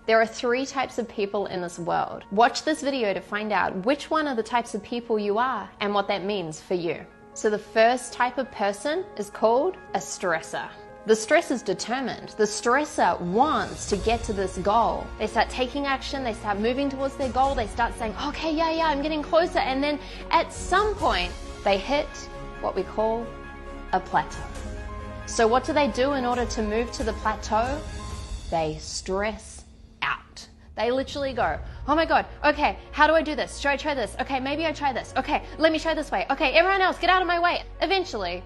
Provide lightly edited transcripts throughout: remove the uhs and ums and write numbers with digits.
There are 3 types of people in this world. Watch this video to find out which one of the types of people you are and what that means for you. So the first type of person is called a stressor. The stressor is determined. The stressor wants to get to this goal. They start taking action, they start moving towards their goal, they start saying, okay, yeah, I'm getting closer. And then at some point, they hit what we call a plateau. So what do they do in order to move to the plateau? They stress out. They literally go, oh my God, okay, how do I do this? Should I try this? Okay, maybe I try this. Okay, let me try this way. Okay, everyone else, get out of my way. Eventually,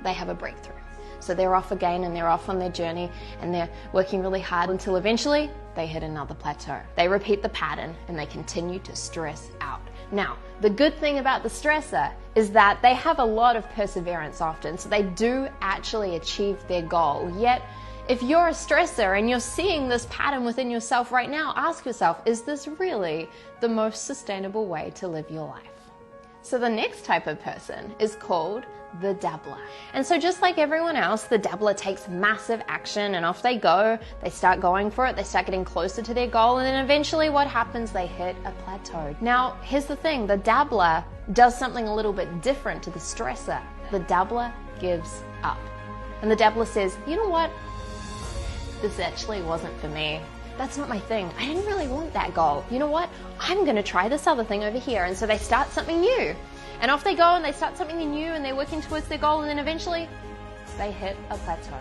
they have a breakthrough. So they're off again and they're off on their journey and they're working really hard until eventually they hit another plateau. They repeat the pattern and they continue to stress out. Now, the good thing about the stressor is that they have a lot of perseverance often, so they do actually achieve their goal. Yet, if you're a stressor and you're seeing this pattern within yourself right now, ask yourself, is this really the most sustainable way to live your life? So the next type of person is called the dabbler. And so just like everyone else, the dabbler takes massive action and off they go. They start going for it, they start getting closer to their goal, and then eventually what happens? They hit a plateau. Now, here's the thing, the dabbler does something a little bit different to the stressor. The dabbler gives up. And the dabbler says, you know what? This actually wasn't for me. That's not my thing. I didn't really want that goal. You know what? I'm going to try this other thing over here. And so they start something new. And off they go and they start something new and they're working towards their goal, and then eventually they hit a plateau.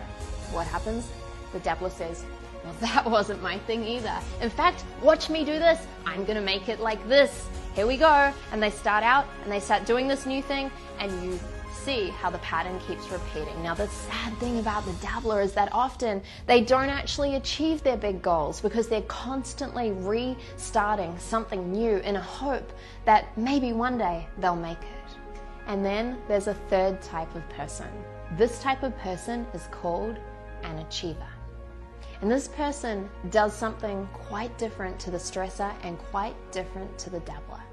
What happens? The dabbler says, well, that wasn't my thing either. In fact, watch me do this. I'm going to make it like this. Here we go. And they start out and they start doing this new thing, and you see how the pattern keeps repeating. Now, the sad thing about the dabbler is that often they don't actually achieve their big goals because they're constantly restarting something new in a hope that maybe one day they'll make it. And then there's a third type of person. This type of person is called an achiever. And this person does something quite different to the stressor and quite different to the dabbler.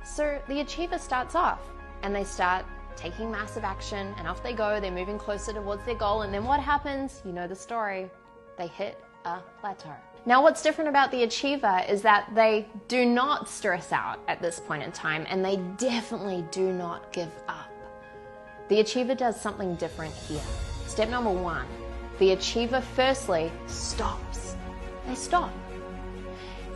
So the achiever starts off and they start taking massive action, and off they go, they're moving closer towards their goal, and then what happens? You know the story. They hit a plateau. Now, what's different about the achiever is that they do not stress out at this point in time, and they definitely do not give up. The achiever does something different here. Step number 1, the achiever firstly stops. They stop.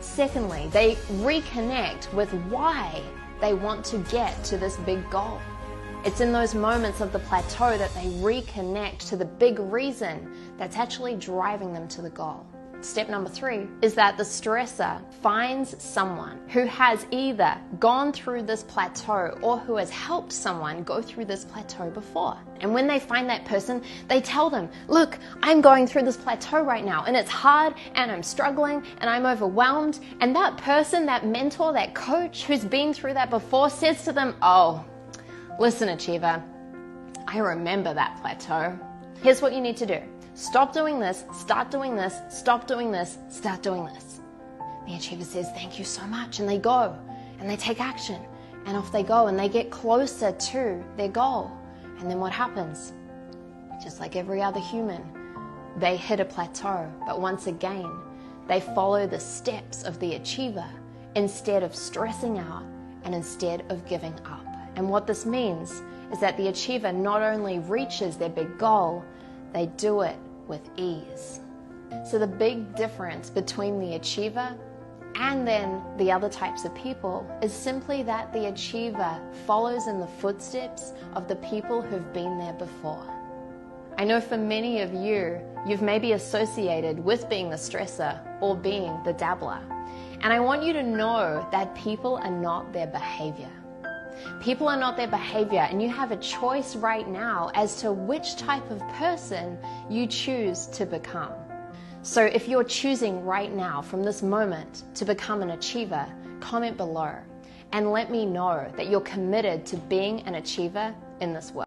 Secondly, they reconnect with why they want to get to this big goal. It's in those moments of the plateau that they reconnect to the big reason that's actually driving them to the goal. Step number 3 is that the stressor finds someone who has either gone through this plateau or who has helped someone go through this plateau before. And when they find that person, they tell them, look, I'm going through this plateau right now and it's hard and I'm struggling and I'm overwhelmed. And that person, that mentor, that coach who's been through that before says to them, oh, listen, achiever, I remember that plateau. Here's what you need to do. Stop doing this, start doing this, stop doing this, start doing this. The achiever says, thank you so much. And they go and they take action and off they go and they get closer to their goal. And then what happens? Just like every other human, they hit a plateau. But once again, they follow the steps of the achiever instead of stressing out and instead of giving up. And what this means is that the achiever not only reaches their big goal, they do it with ease. So the big difference between the achiever and then the other types of people is simply that the achiever follows in the footsteps of the people who've been there before. I know for many of you, you've maybe associated with being the stressor or being the dabbler. And I want you to know that people are not their behavior. People are not their behavior, and you have a choice right now as to which type of person you choose to become. So if you're choosing right now from this moment to become an achiever, comment below and let me know that you're committed to being an achiever in this world.